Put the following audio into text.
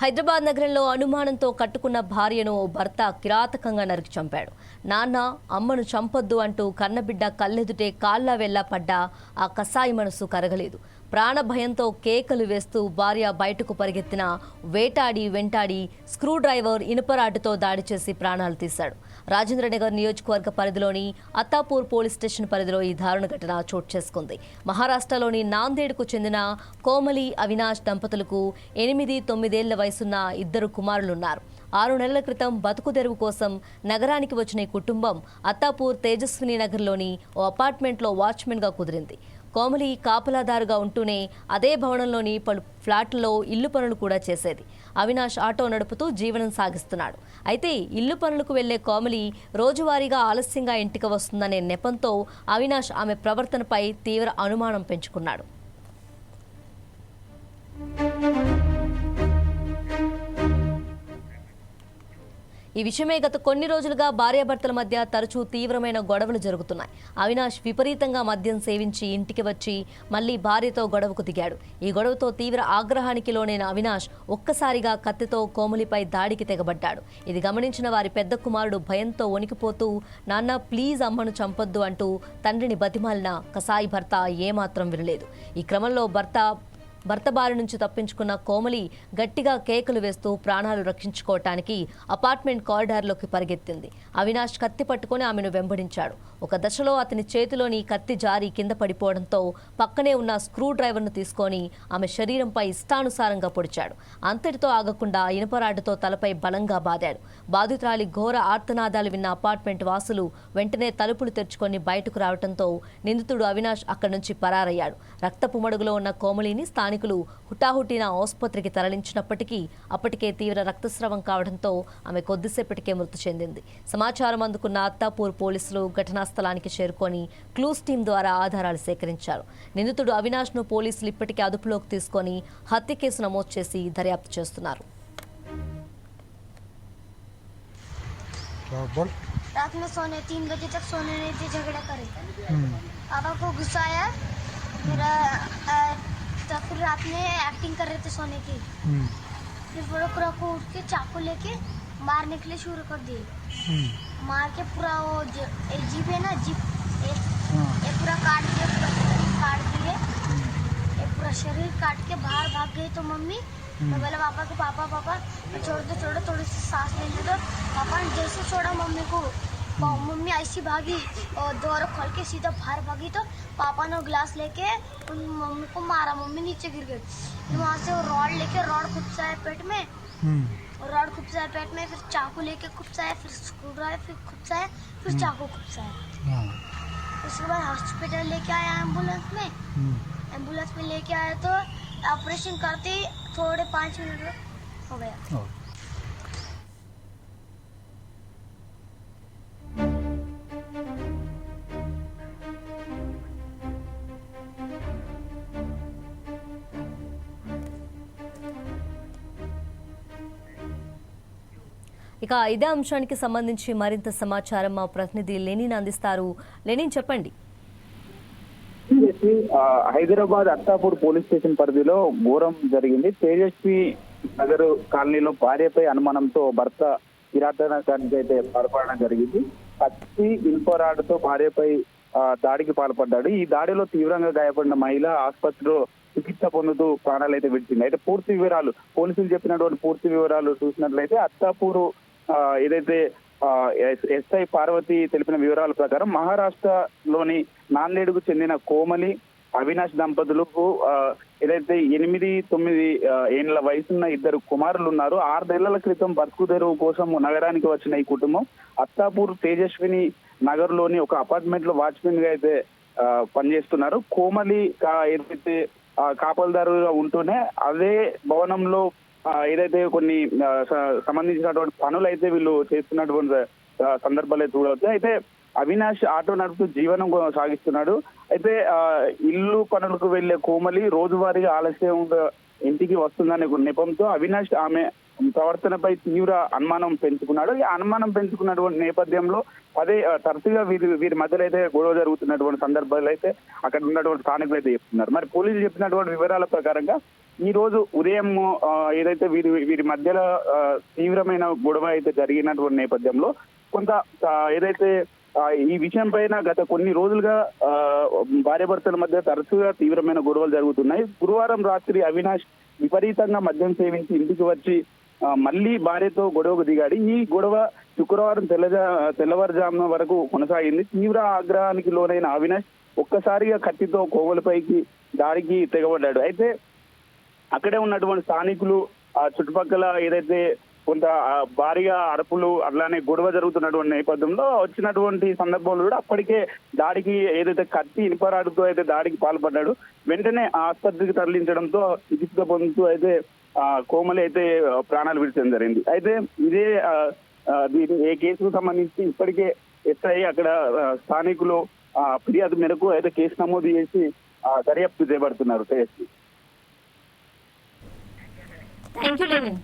హైదరాబాద్ నగరంలో అనుమానంతో కట్టుకున్న భార్యను ఓ భర్త కిరాతకంగా నరికి చంపాడు. నాన్న అమ్మను చంపొద్దు అంటూ కన్నబిడ్డ కళ్ళెదుటే కాళ్లా వెళ్లా పడ్డా ఆ కసాయి మనసు కరగలేదు. ప్రాణ భయంతో కేకలు వేస్తూ భార్య బయటకు పరిగెత్తిన వేటాడి వెంటాడి స్క్రూ డ్రైవర్ ఇనుపరాడ్డుతో దాడి చేసి ప్రాణాలు తీశాడు. రాజేంద్రనగర్ నియోజకవర్గ పరిధిలోని అత్తాపూర్ పోలీస్ స్టేషన్ పరిధిలో ఈ దారుణ ఘటన చోటు చేసుకుంది. మహారాష్ట్రలోని నాందేడ్కు చెందిన కోమలి అవినాష్ దంపతులకు 8-9 ఏళ్ల వయసున్న 2 కుమారులున్నారు. 6 నెలల క్రితం బతుకు తెరువు కోసం నగరానికి వచ్చిన ఈ కుటుంబం అత్తాపూర్ తేజస్విని నగర్లోని ఓ అపార్ట్మెంట్లో వాచ్మెన్గా కుదిరింది. కోమలి కాపలాదారుగా ఉంటూనే అదే భవనంలోని పలు ఫ్లాట్లలో ఇల్లు పనులు కూడా చేసేది. అవినాష్ ఆటో నడుపుతూ జీవనం సాగిస్తున్నాడు. అయితే ఇల్లు పనులకు వెళ్లే కోమలి రోజువారీగా ఆలస్యంగా ఇంటికి వస్తుందనే నెపంతో అవినాష్ ఆమె ప్రవర్తనపై తీవ్ర అనుమానం పెంచుకున్నాడు. ఈ విషయమే గత కొన్ని రోజులుగా భార్యాభర్తల మధ్య తరచూ తీవ్రమైన గొడవలు జరుగుతున్నాయి. అవినాష్ విపరీతంగా మద్యం సేవించి ఇంటికి వచ్చి మళ్లీ భార్యతో గొడవకు దిగాడు. ఈ గొడవతో తీవ్ర ఆగ్రహానికి లోనైన అవినాష్ ఒక్కసారిగా కత్తితో కోమలిపై దాడికి తెగబడ్డాడు. ఇది గమనించిన వారి పెద్ద కుమారుడు భయంతో వణికిపోతూ నాన్న ప్లీజ్ అమ్మను చంపొద్దు అంటూ తండ్రిని బతిమాలిన కసాయి భర్త ఏమాత్రం వినలేదు. ఈ క్రమంలో భర్త బారి నుంచి తప్పించుకున్న కోమలి గట్టిగా కేకలు వేస్తూ ప్రాణాలు రక్షించుకోవటానికి అపార్ట్మెంట్ కారిడార్లోకి పరిగెత్తింది. అవినాష్ కత్తి పట్టుకుని ఆమెను వెంబడించాడు. ఒక దశలో అతని చేతిలోని కత్తి జారి కింద పడిపోవడంతో పక్కనే ఉన్న స్క్రూ డ్రైవర్ను తీసుకొని ఆమె శరీరంపై ఇష్టానుసారంగా పొడిచాడు. అంతటితో ఆగకుండా ఇనుపరాడ్డుతో తలపై బలంగా బాదాడు. బాధితురాలి ఘోర ఆర్తనాదాలు విన్న అపార్ట్మెంట్ వాసులు వెంటనే తలుపులు తెరుచుకొని బయటకు రావడంతో నిందితుడు అవినాష్ అక్కడి నుంచి పరారయ్యాడు. రక్తపు మడుగులో ఉన్న కోమలిని స్థానికులు హుటాహుటిన ఆసుపత్రికి తరలించినప్పటికీ అప్పటికే తీవ్ర రక్తస్రావం కావడంతో ఆమె కొద్దిసేపటికే మృతి చెందింది. సమాచారం అందుకున్న అత్తాపూర్ పోలీసులు ఘటనా స్థలానికి చేరుకొని క్లూస్ టీం ద్వారా ఆధారాలు సేకరించారు. నిందితుడు అవినాష్ను పోలీసులు ఇప్పటికే అదుపులోకి తీసుకొని హత్య కేసు నమోదు చేసి దర్యాప్తు చేస్తున్నారు. रात में सोने 3 बजे तक सोने नहीं थे, झगड़ा करे। पापा को गुस्सा आया, मेरा तो फिर रात में एक्टिंग कर रहे थे सोने की। फिर पूरा को उठ के चाकू लेके मारने के लिए शुरू कर दिए। मार के पूरा वो जीप है ना, जीप एक पूरा काट दिए, पूरा शरीर काट के बाहर भाग गई। तो मम्मी मैं बोला पापा को पापा छोड़ दो थोड़ी सी सांस लेने दो। पापा ने जैसे छोड़ा मम्मी को, मम्मी ऐसी भागी और द्वार खोल के सीधा बाहर भागी। तो पापा ने ग्लास लेके उन मम्मी को मारा, मम्मी नीचे गिर गई। वहाँ से वो रॉड लेके रॉड खुपसाया पेट में, रॉड खुपसाया पेट में, फिर चाकू लेके खुपसाया, फिर स्क्रू ड्राइवर फिर खुपसाया, फिर चाकू खुपसाया। उसके बाद हॉस्पिटल लेके आया एम्बुलेंस में लेके आया। तो ऑपरेशन करते ही थोड़े 5 मिनट हो गया। ఇక ఇదే అంశానికి సంబంధించి మరింత సమాచారం మా ప్రతినిధి లెనిన్ అందిస్తారు. లెనిన్ చెప్పండి. హైదరాబాద్ అత్తాపూర్ పోలీస్ స్టేషన్ పరిధిలో ఘోరం జరిగింది. తేజస్వి నగర్ కాలనీలో భార్యపై అనుమానంతో భర్త కిరాతకానికి అయితే పాల్పడడం జరిగింది. కత్తి ఇనుపరాడుతో భార్యపై దాడికి పాల్పడ్డాడు. ఈ దాడిలో తీవ్రంగా గాయపడిన మహిళ ఆసుపత్రిలో చికిత్స పొందుతూ ప్రాణాలు అయితే విడిచింది. అయితే పూర్తి వివరాలు పోలీసులు చెప్పినటువంటి పూర్తి వివరాలు చూసినట్లయితే అత్తాపూరు ఏదైతే ఎస్ఐ పార్వతి తెలిపిన వివరాల ప్రకారం మహారాష్ట్రలోని నాందేడ్కు చెందిన కోమలి అవినాష్ దంపతులకు ఏదైతే 8-9 ఏళ్ల వయసున్న 2 కుమారులు ఉన్నారు. 6 నెలల క్రితం బతుకు తెరువు కోసం నగరానికి వచ్చిన ఈ కుటుంబం అత్తాపూర్ తేజస్విని నగర్ లోని ఒక అపార్ట్మెంట్ లో వాచ్మెన్ గా అయితే పనిచేస్తున్నారు. కోమలి ఏదైతే కాపల్దారుగా ఉంటూనే అదే భవనంలో ఏదైతే కొన్ని సంబంధించినటువంటి పనులు అయితే వీళ్ళు చేస్తున్నటువంటి సందర్భాలు చూడవచ్చు. అయితే అవినాష్ ఆటో నడుపుతూ జీవనం సాగిస్తున్నాడు. అయితే ఇల్లు పనులకు వెళ్లే కోమలి రోజువారీగా ఆలస్యంగా ఇంటికి వస్తుందనే నెపంతో అవినాష్ ఆమె ప్రవర్తనపై తీవ్ర అనుమానం పెంచుకున్నాడు. ఈ అనుమానం పెంచుకున్నటువంటి నేపథ్యంలో తరచుగా వీరి మధ్యలో అయితే గొడవ జరుగుతున్నటువంటి సందర్భాలు అయితే అక్కడ ఉన్నటువంటి స్థానికులు అయితే చెప్తున్నారు. మరి పోలీసులు చెప్పినటువంటి వివరాల ప్రకారంగా ఈ రోజు ఉదయం ఏదైతే వీరి మధ్యలో తీవ్రమైన గొడవ అయితే జరిగినటువంటి నేపథ్యంలో కొంత ఏదైతే ఈ విషయం పైన గత కొన్ని రోజులుగా భార్యాభర్తల మధ్య తరచుగా తీవ్రమైన గొడవలు జరుగుతున్నాయి. గురువారం రాత్రి అవినాష్ విపరీతంగా మద్యం సేవించి ఇంటికి వచ్చి మళ్ళీ భార్యతో గొడవకు దిగాడు. ఈ గొడవ శుక్రవారం తెల్లవారుజామున వరకు కొనసాగింది. తీవ్ర ఆగ్రహానికి లోనైన అవినాష్ ఒక్కసారిగా కత్తితో కోవలపైకి దాడికి తెగబడ్డాడు. అయితే అక్కడే ఉన్నటువంటి స్థానికులు చుట్టుపక్కల ఏదైతే కొంత భారీగా అరుపులు అట్లానే గొడవ జరుగుతున్నటువంటి నేపథ్యంలో వచ్చినటువంటి సందర్భంలో కూడా అప్పటికే దాడికి ఏదైతే కత్తి ఇనుపరాడుతో అయితే దాడికి పాల్పడ్డాడు. వెంటనే ఆసుపత్రికి తరలించడంతో చికిత్స పొందుతూ అయితే కోమలి అయితే ప్రాణాలు విడిచడం జరిగింది. అయితే ఇదే ఏ కేసుకు సంబంధించి ఇప్పటికే ఎస్ఐ అక్కడ స్థానికులు ఫిర్యాదు మేరకు అయితే కేసు నమోదు చేసి దర్యాప్తు చేపడుతున్నారు. Thank you Lenin.